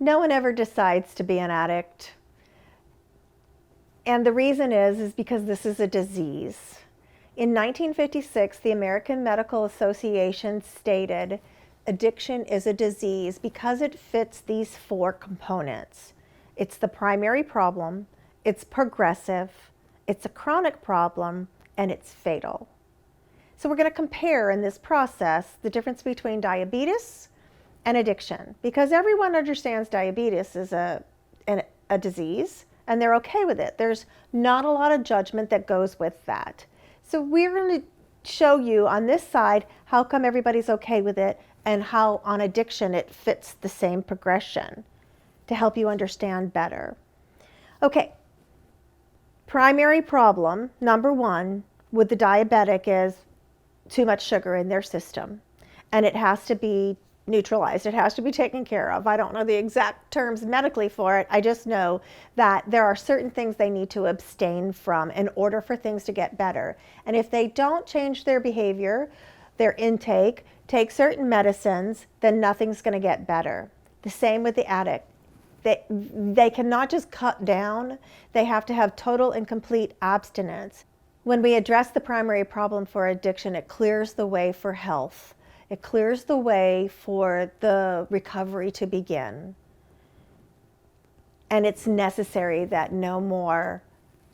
No one ever decides to be an addict. And the reason is because this is a disease. In 1956, the American Medical Association stated addiction is a disease because it fits these four components. It's the primary problem, it's progressive, it's a chronic problem, and it's fatal. So we're going to compare in this process the difference between diabetes and addiction, because everyone understands diabetes is a disease and they're okay with it. There's not a lot of judgment that goes with that. So we're going to show you on this side how come everybody's okay with it and how on addiction it fits the same progression to help you understand better. Okay, primary problem number one with the diabetic is too much sugar in their system, and it has to be neutralized. It has to be taken care of. I don't know the exact terms medically for it. I just know that there are certain things they need to abstain from in order for things to get better. And if they don't change their behavior, their intake, take certain medicines, then nothing's going to get better. The same with the addict. They cannot just cut down. They have to have total and complete abstinence. When we address the primary problem for addiction, it clears the way for health. It clears the way for the recovery to begin. And it's necessary that no more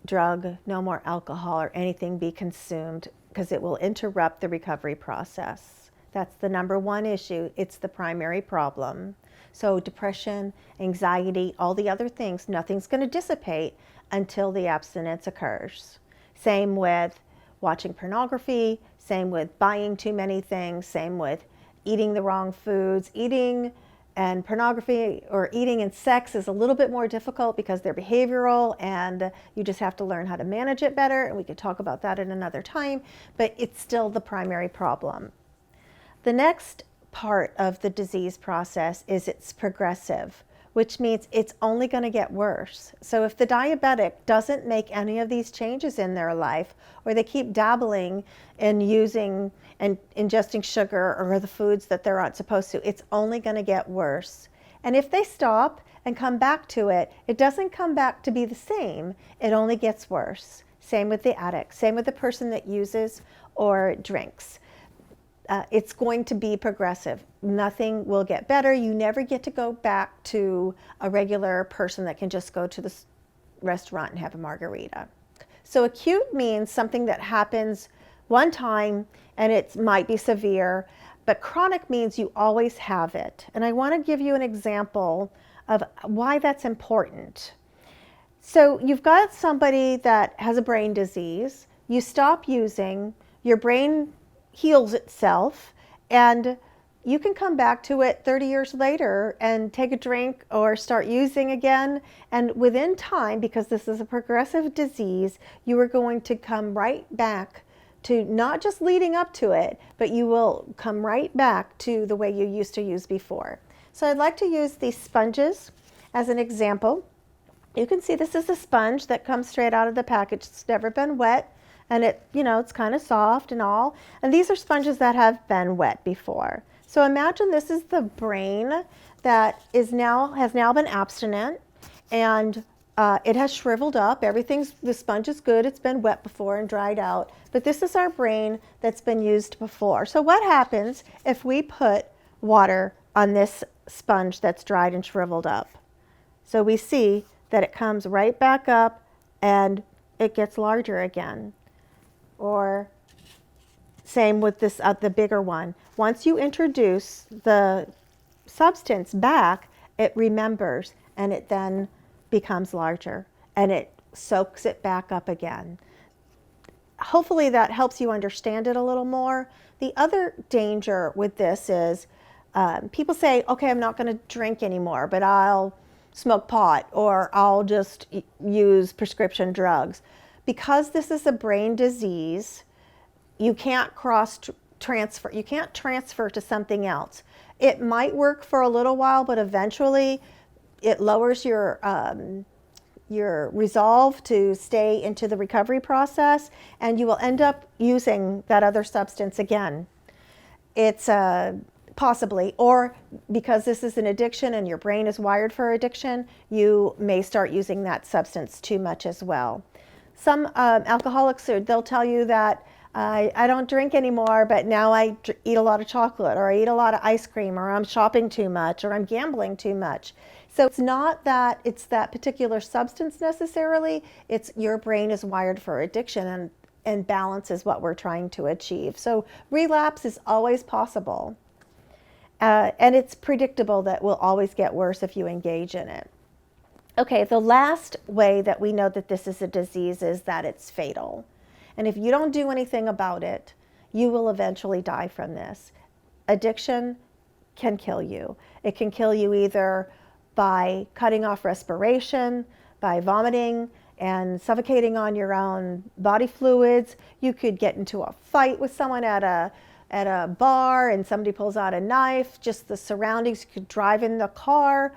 drug, no more alcohol or anything be consumed, because it will interrupt the recovery process. That's the number one issue. It's the primary problem. So depression, anxiety, all the other things, nothing's going to dissipate until the abstinence occurs. Same with watching pornography, same with buying too many things, same with eating the wrong foods. Eating and pornography or eating and sex is a little bit more difficult because they're behavioral and you just have to learn how to manage it better. And we could talk about that at another time, but it's still the primary problem. The next part of the disease process is it's progressive, which means it's only going to get worse. So if the diabetic doesn't make any of these changes in their life, or they keep dabbling in using and ingesting sugar or the foods that they're not supposed to, it's only going to get worse. And if they stop and come back to it, it doesn't come back to be the same. It only gets worse. Same with the addict. Same with the person that uses or drinks. It's going to be progressive. Nothing will get better. You never get to go back to a regular person that can just go to the restaurant and have a margarita. So acute means something that happens one time and it might be severe, but chronic means you always have it. And I want to give you an example of why that's important. So you've got somebody that has a brain disease, you stop using, your brain heals itself, and you can come back to it 30 years later and take a drink or start using again. And within time, because this is a progressive disease, you are going to come right back to not just leading up to it, but you will come right back to the way you used to use before. So I'd like to use these sponges as an example. You can see this is a sponge that comes straight out of the package. It's never been wet. And it's kind of soft and all. And these are sponges that have been wet before. So imagine this is the brain that has now been abstinent, and it has shriveled up. The sponge is good. It's been wet before and dried out. But this is our brain that's been used before. So what happens if we put water on this sponge that's dried and shriveled up? So we see that it comes right back up and it gets larger again. Or same with this, the bigger one. Once you introduce the substance back, it remembers and it then becomes larger and it soaks it back up again. Hopefully that helps you understand it a little more. The other danger with this is people say, okay, I'm not going to drink anymore, but I'll smoke pot or I'll just use prescription drugs. Because this is a brain disease, you can't transfer. You can't transfer to something else. It might work for a little while, but eventually it lowers your resolve to stay into the recovery process, and you will end up using that other substance again. It's Possibly, or because this is an addiction and your brain is wired for addiction, you may start using that substance too much as well. Some alcoholics, they'll tell you that I don't drink anymore, but now I eat a lot of chocolate, or I eat a lot of ice cream, or I'm shopping too much, or I'm gambling too much. So it's not that it's that particular substance necessarily, it's your brain is wired for addiction, and balance is what we're trying to achieve. So relapse is always possible. And it's predictable that will always get worse if you engage in it. Okay, the last way that we know that this is a disease is that it's fatal. And if you don't do anything about it, you will eventually die from this. Addiction can kill you. It can kill you either by cutting off respiration, by vomiting and suffocating on your own body fluids. You could get into a fight with someone at a bar and somebody pulls out a knife, just the surroundings. You could drive in the car.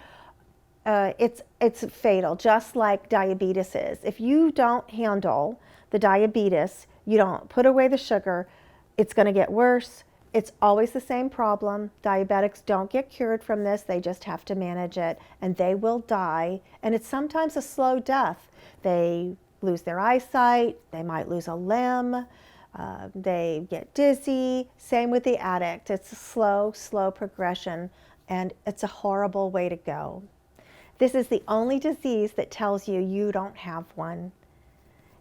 It's fatal, just like diabetes is. If you don't handle the diabetes, you don't put away the sugar, it's going to get worse. It's always the same problem. Diabetics don't get cured from this. They just have to manage it, and they will die. And it's sometimes a slow death. They lose their eyesight. They might lose a limb. They get dizzy. Same with the addict. It's a slow progression, and it's a horrible way to go. This is the only disease that tells you you don't have one.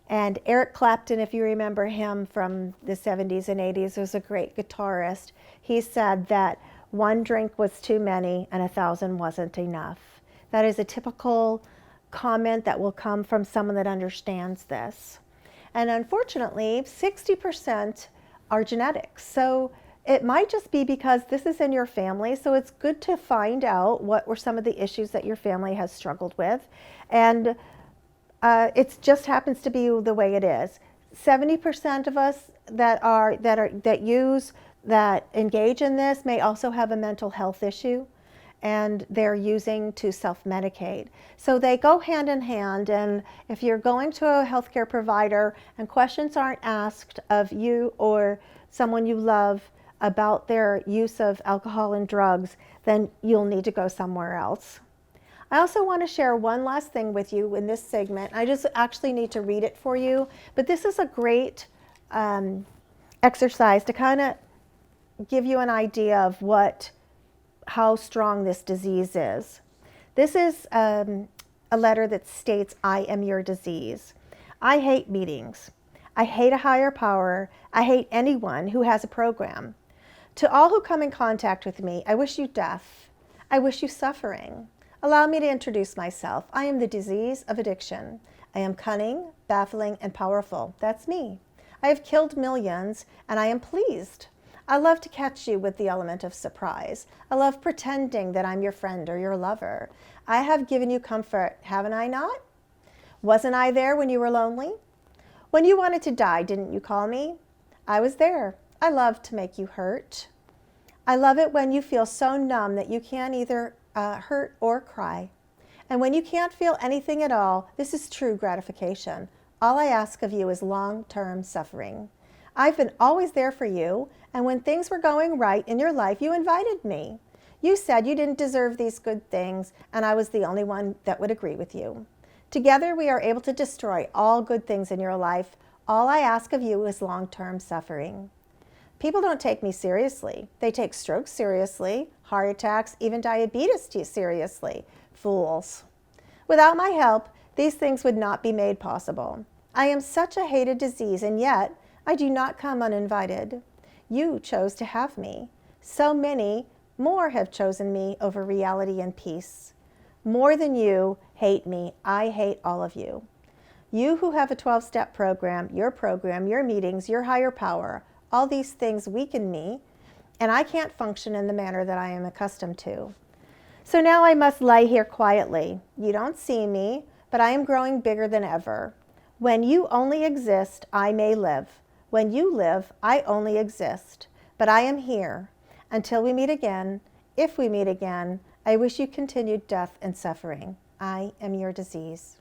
And Eric Clapton, if you remember him from the 70s and 80s, was a great guitarist. He said that one drink was too many and 1,000 wasn't enough. That is a typical comment that will come from someone that understands this. And unfortunately, 60% are genetics. So it might just be because this is in your family. So it's good to find out what were some of the issues that your family has struggled with. And it just happens to be the way it is. 70% of us that engage in this may also have a mental health issue, and they're using to self-medicate. So they go hand in hand, and if you're going to a healthcare provider and questions aren't asked of you or someone you love about their use of alcohol and drugs, then you'll need to go somewhere else. I also want to share one last thing with you in this segment. I just actually need to read it for you, but this is a great exercise to kind of give you an idea of how strong this disease is. This is a letter that states, "I am your disease. I hate meetings. I hate a higher power. I hate anyone who has a program. To all who come in contact with me, I wish you death. I wish you suffering. Allow me to introduce myself. I am the disease of addiction. I am cunning, baffling, and powerful. That's me. I have killed millions, and I am pleased. I love to catch you with the element of surprise. I love pretending that I'm your friend or your lover. I have given you comfort, haven't I not? Wasn't I there when you were lonely? When you wanted to die, didn't you call me? I was there. I love to make you hurt. I love it when you feel so numb that you can't either hurt or cry. And when you can't feel anything at all, this is true gratification. All I ask of you is long-term suffering. I've been always there for you, and when things were going right in your life, you invited me. You said you didn't deserve these good things, and I was the only one that would agree with you. Together, we are able to destroy all good things in your life. All I ask of you is long-term suffering. People don't take me seriously. They take strokes seriously, heart attacks, even diabetes seriously. Fools. Without my help, these things would not be made possible. I am such a hated disease, and yet I do not come uninvited. You chose to have me. So many more have chosen me over reality and peace. More than you hate me, I hate all of you. You who have a 12-step program, your meetings, your higher power, all these things weaken me, and I can't function in the manner that I am accustomed to. So now I must lie here quietly. You don't see me, but I am growing bigger than ever. When you only exist, I may live. When you live, I only exist. But I am here. Until we meet again, if we meet again, I wish you continued death and suffering. I am your disease.